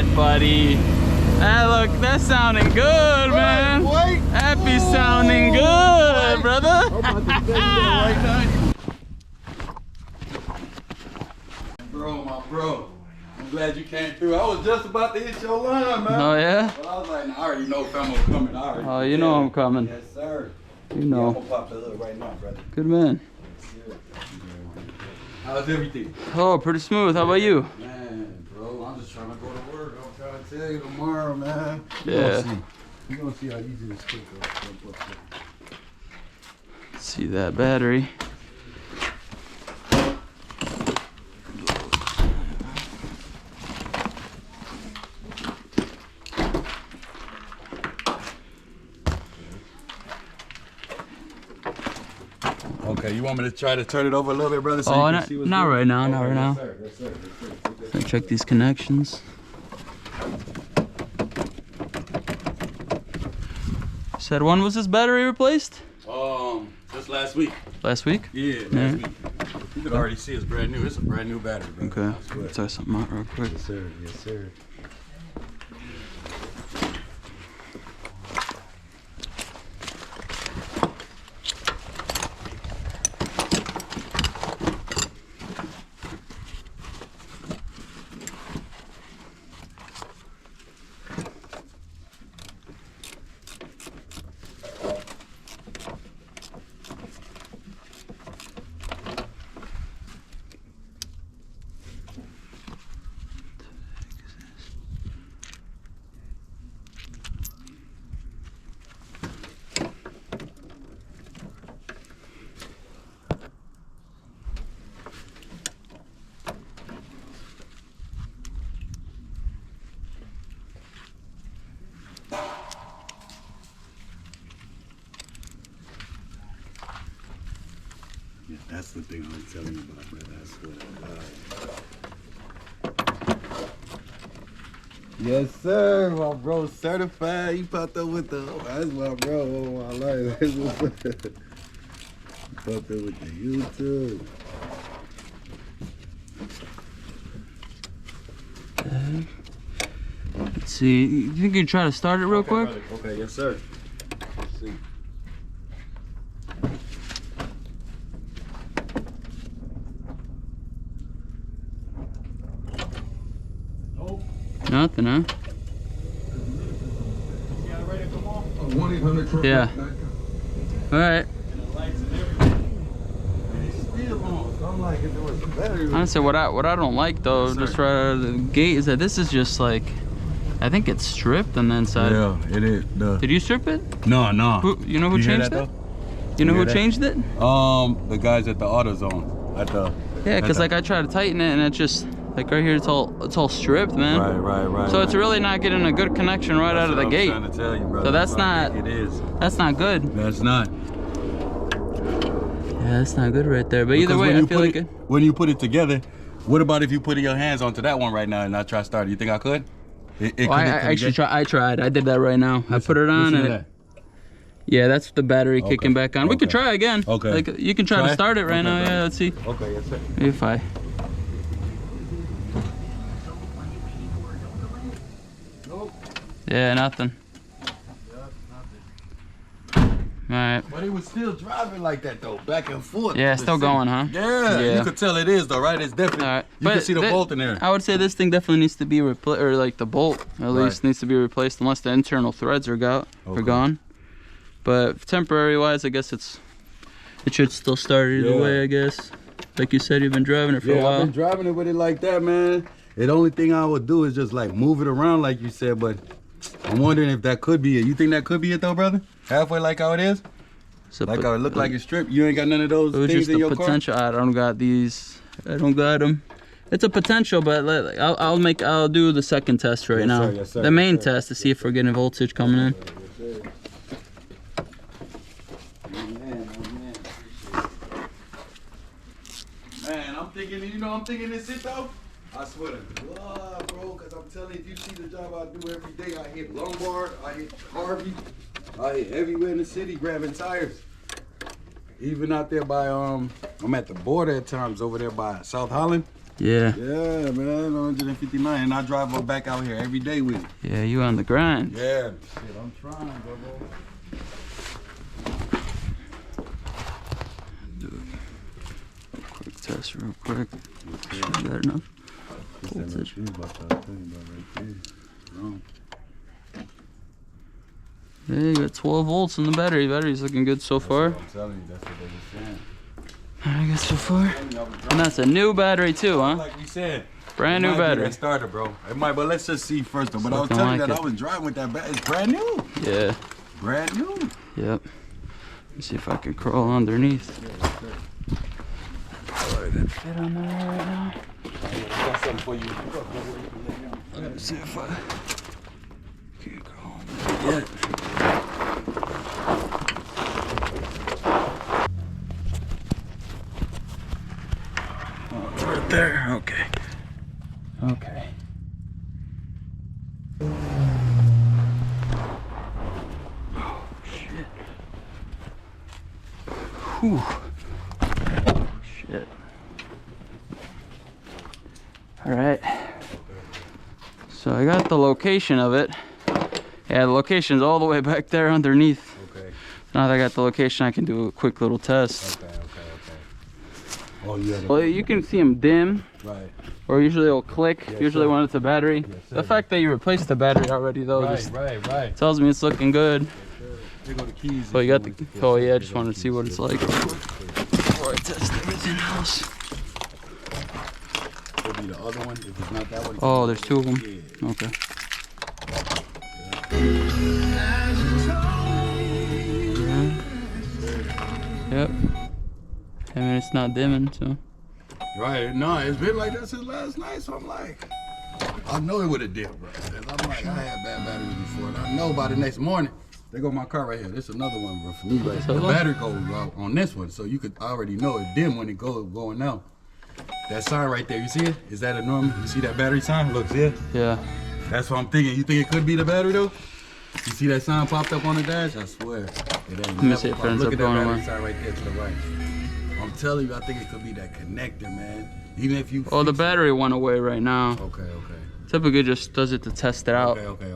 right, buddy. Hey, look, that's sounding good, man. Happy sounding good, brother. I'm about to tell you that right now. Bro, my bro. I'm glad you came through. I was just about to hit your line, man. Oh, yeah? But I was like, nah, I already know Famo coming. Oh, you know I'm coming. Yes, sir. You know. Yeah, I'm gonna pop the hood right now, brother. Good man. How's everything? Oh, pretty smooth. How about you? Man, bro, I'm just trying to go to work. I'm trying to tell you tomorrow, man. Yeah. You're gonna see how easy this is. See that battery. Okay, you want me to try to turn it over a little bit, brother? So Oh, you can see what's not good? right now, Okay, not right now. Yes, sir. Let me check these connections. Said when was this battery replaced? Just last week. Last week? Yeah, last week. You can already see it's brand new. It's a brand new battery, bro. Okay, let's try something out real quick. Yes, sir. Yes, sir. Yeah, that's the thing I was telling you about, brother. I swear to God. Yes, sir. My bro certified. You popped up with the. That's my bro. Oh, my life. That's what's up. You popped up with the YouTube. Let's see. You think you can try to start it real quick? Brother. Okay, yes, sir. Let's see. Nothing, huh? Yeah. All right. Honestly, what I don't like though, just right out of the gate, is that this is just like, I think it's stripped on the inside. Yeah, it is. Did you strip it? No. You know who changed it? You know who changed it? The guys at the AutoZone. Yeah, because like I tried to tighten it and it just, like right here, it's all stripped, man. Right. So it's really not getting a good connection right out of the gate. Trying to tell you, brother. So that's not. It is. That's not good. That's not. Yeah, that's not good right there. But either way, I feel like it. When you put it together, what about if you put your hands onto that one right now and I try to start it? You think I could? I tried. I did that right now. I put it on and yeah, that's the battery kicking back on. We could try again. Okay. Like you can try to start it right now. Yeah, let's see. Okay, yes, sir. If I. Yeah, nothing. Alright. But it was still driving like that though, back and forth. Yeah, still going, huh? Yeah, you could tell it is though, right? It's definitely. Right. You can see the bolt in there. I would say this thing definitely needs to be replaced, or like the bolt at least needs to be replaced, unless the internal threads are gone. But temporary wise, I guess it should still start either way. I guess, like you said, you've been driving it for a while. I've been driving it with it like that, man. The only thing I would do is just like move it around, like you said. But I'm wondering if that could be it. You think that could be it though, brother? Halfway like how it is? So like how it looked like it's stripped. You ain't got none of those things in your potential. car? I don't got these. I don't got them. It's a potential, but I'll do the second test right now. Sir, yes, sir, the main test to see if we're getting voltage coming in. Man, I'm thinking this it though. I swear to God, bro, because I'm telling you, if you see the job I do every day, I hit Lombard, I hit Harvey, I hit everywhere in the city grabbing tires. Even out there by, I'm at the border at times over there by South Holland. Yeah. Yeah, man, 159. And I drive her back out here every day with it. Yeah, you on the grind. Yeah, shit, I'm trying, bro. Do a quick test real quick. Should be that enough? Voltage. Yeah, you got 12 volts in the battery. Battery's looking good so far. I'm telling you, that's what they were saying. I guess so far. And that's a new battery too, huh? Like we said. Brand new battery. That starter, bro. It might, but let's just see first though. But I was looking telling you like that it. I was driving with that battery. It's brand new. Yeah. Brand new. Yep. Let's see if I can crawl underneath. Probably fit on there right now. I got something for you. Let's see if I can crawl under yet. Oh, it's right there. Okay. Okay. Oh, shit. Whew. Shit. All right. So I got the location of it. Yeah, the location's all the way back there underneath. Okay. Now that I got the location, I can do a quick little test. Okay. Oh, yeah. Well, you can see them dim. Right. Or usually it'll click, Yes, usually sir. when it's a battery. Yes, The sir. fact that you replaced the battery already though just Right. tells me it's looking good. Here go the keys. Oh, you got the, oh yeah, I just wanted to see what it's like before I test everything else. Could be the other one. If it's not that one. Oh, there's two of them. Yeah. Okay. Yep. I mean, it's not dimming, so. Right. No, it's been like that since last night. So I'm like, I know it would have dipped, bro. 'Cause I'm like, I had bad batteries before, and I know by the next morning. There go my car right here. This is another one, bro, for me. Right, the battery goes out on this one, so you could already know it dim when it goes going out. That sign right there, you see it? Is that a normal? You see that battery sign? Look, see it? Yeah. That's what I'm thinking. You think it could be the battery though? You see that sign popped up on the dash? I swear. It ain't. Let me see if it ends Look up at that going battery away. sign right there to the right. I'm telling you, I think it could be that connector, man. Even if you. Oh, the fix it. battery went away right now. Okay. Typically just does it to test it out. Okay.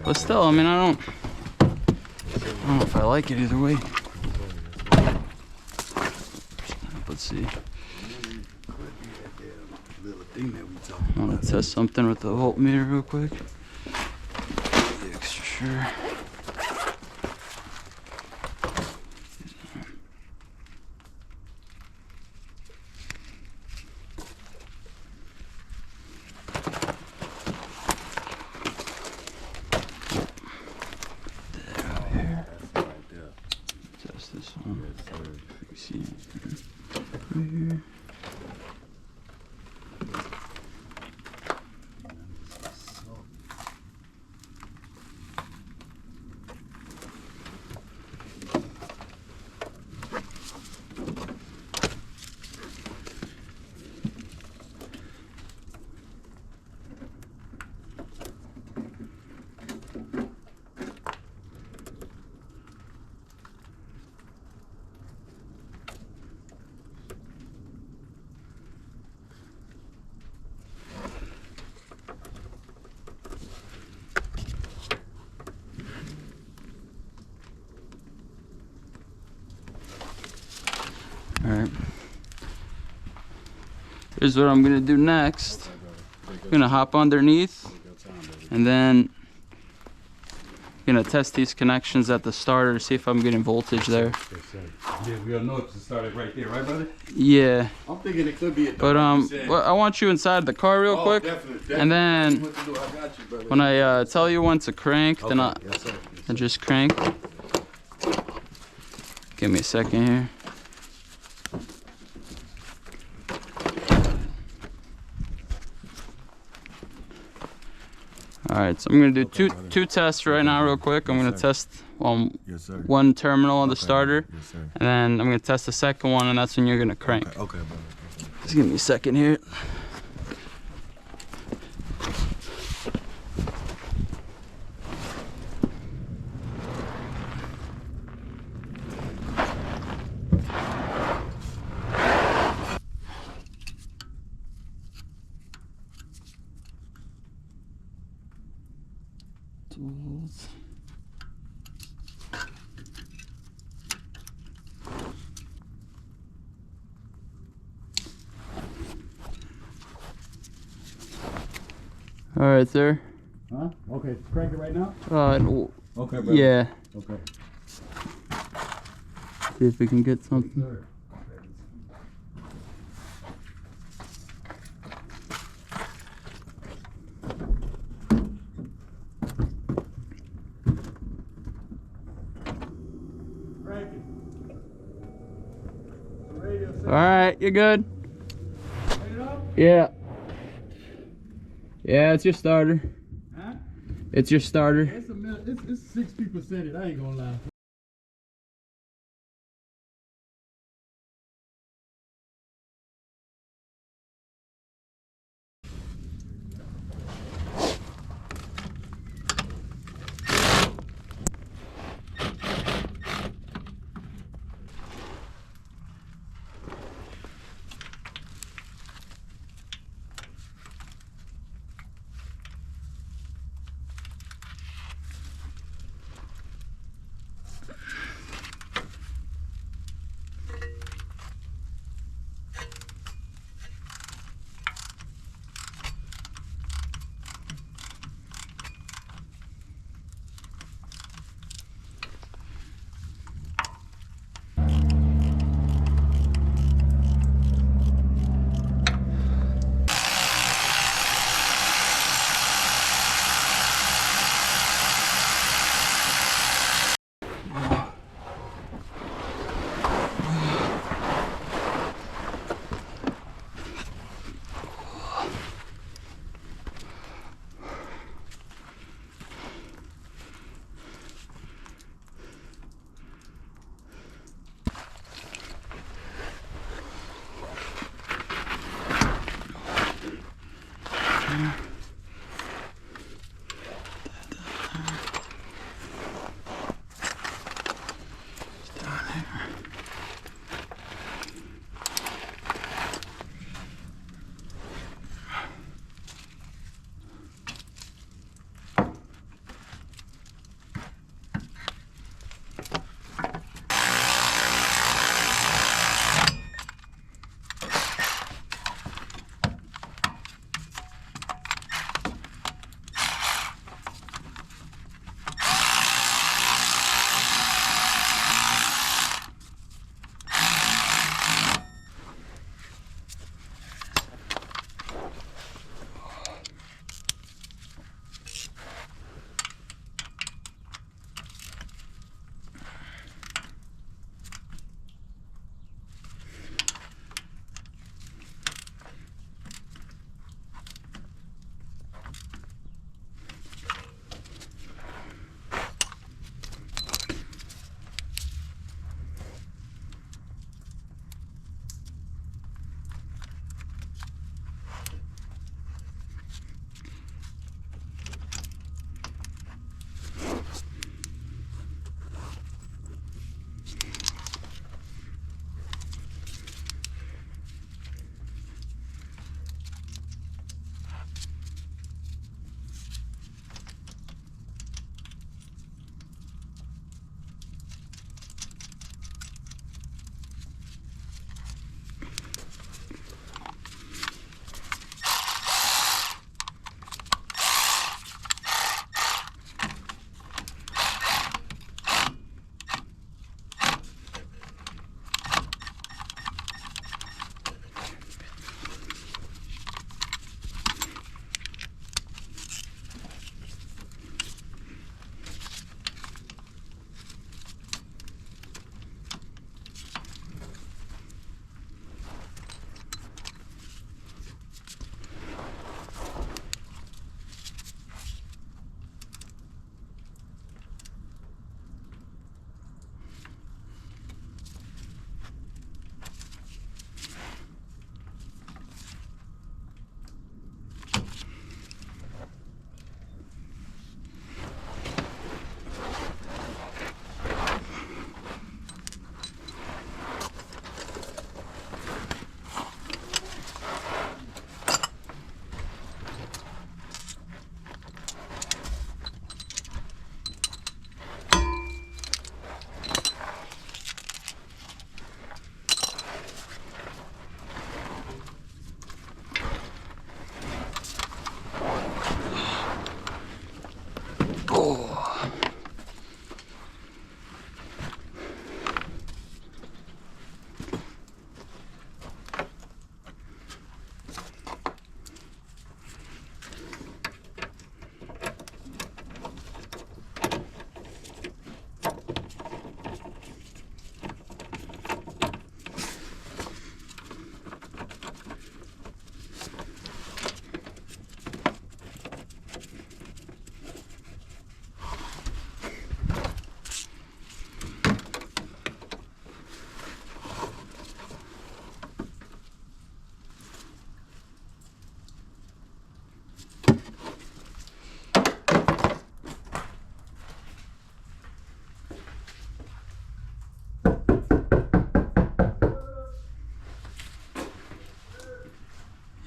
But still, I mean, I don't know if I like it either way. Let's see. Little thing that we talking I want to test something with the voltmeter real quick. Be extra sure. Test this one. Let me see. Right here. Alright. Here's what I'm gonna do next. I'm gonna hop underneath and then I'm gonna test these connections at the starter to see if I'm getting voltage there. Yeah, we'll know if it started right there, right, brother? Yeah. I'm thinking it could be a. But well, I want you inside the car real quick. Definitely. And then What to do, I got you, brother. when I tell you when to crank, then I Yes, sir. just crank. Give me a second here. Alright, so I'm gonna do two tests right now real quick. I'm gonna test Yes, sir. one terminal on the starter, Yes, sir. and then I'm gonna test the second one, and that's when you're gonna crank. Okay, brother. Just give me a second here. Tools. All right, sir. Huh? Okay, crank it right now? Okay, brother. Yeah. Okay. See if we can get something. All right, you're good. Yeah. Yeah, it's your starter. Huh? It's your starter. It's 60% it, I ain't gonna lie.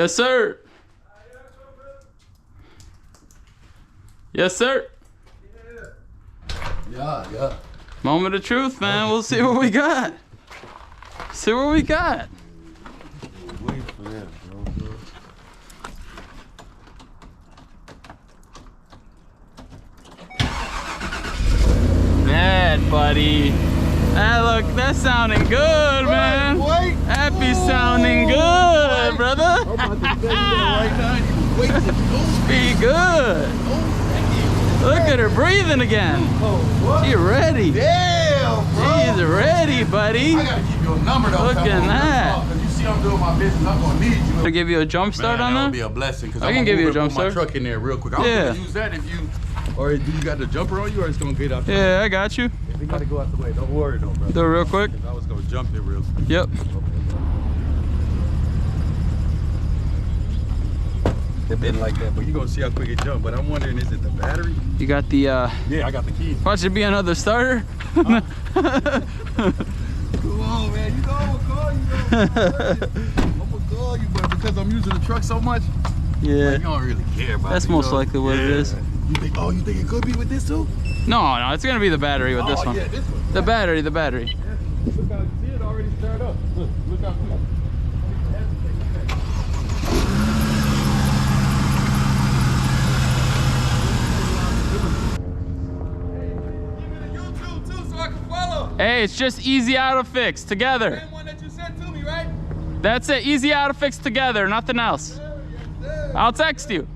Yes, sir. Yes, sir. Yeah. Moment of truth, man. We'll see what we got. See what we got. Wait for that, bro. Bad, buddy. Ah, look, that's sounding good, man. Wait. Happy sounding good, brother. I'm about to tell you that right now. You wait to go. Be good. Look at her breathing again. She ready. Damn, bro. She's ready, buddy. I gotta keep your number though. Look at that. Cause you see I'm doing my business, I'm gonna need you. To give you a jump start on That would that? be a blessing. Cause I can give you a jump my start. truck in there real quick. I was Yeah. gonna use that if you, or do you got the jumper on you, or it's gonna get out there? Yeah, I got you. If you gotta go out the way, don't worry though, bro. Do it real quick. I was gonna jump it real quick. Yep. It been like that, but you gonna see how quick it jump. But I'm wondering, is it the battery? You got the Yeah, I got the key. watch it be another starter. Come on, man. You know I'm gonna call you. I'm gonna call you, but because I'm using the truck so much, Yeah. you don't really care about That's it. you most know? likely what it is. You think? Oh, you think it could be with this too? No, it's gonna be the battery with this one. Yeah, this one. The battery. Look how you see it already started up. Look how quick. Hey, it's just EasyAutoFix together. Same one that you sent to me, right? That's it. EasyAutoFix together. Nothing else. Yes, sir. I'll text you.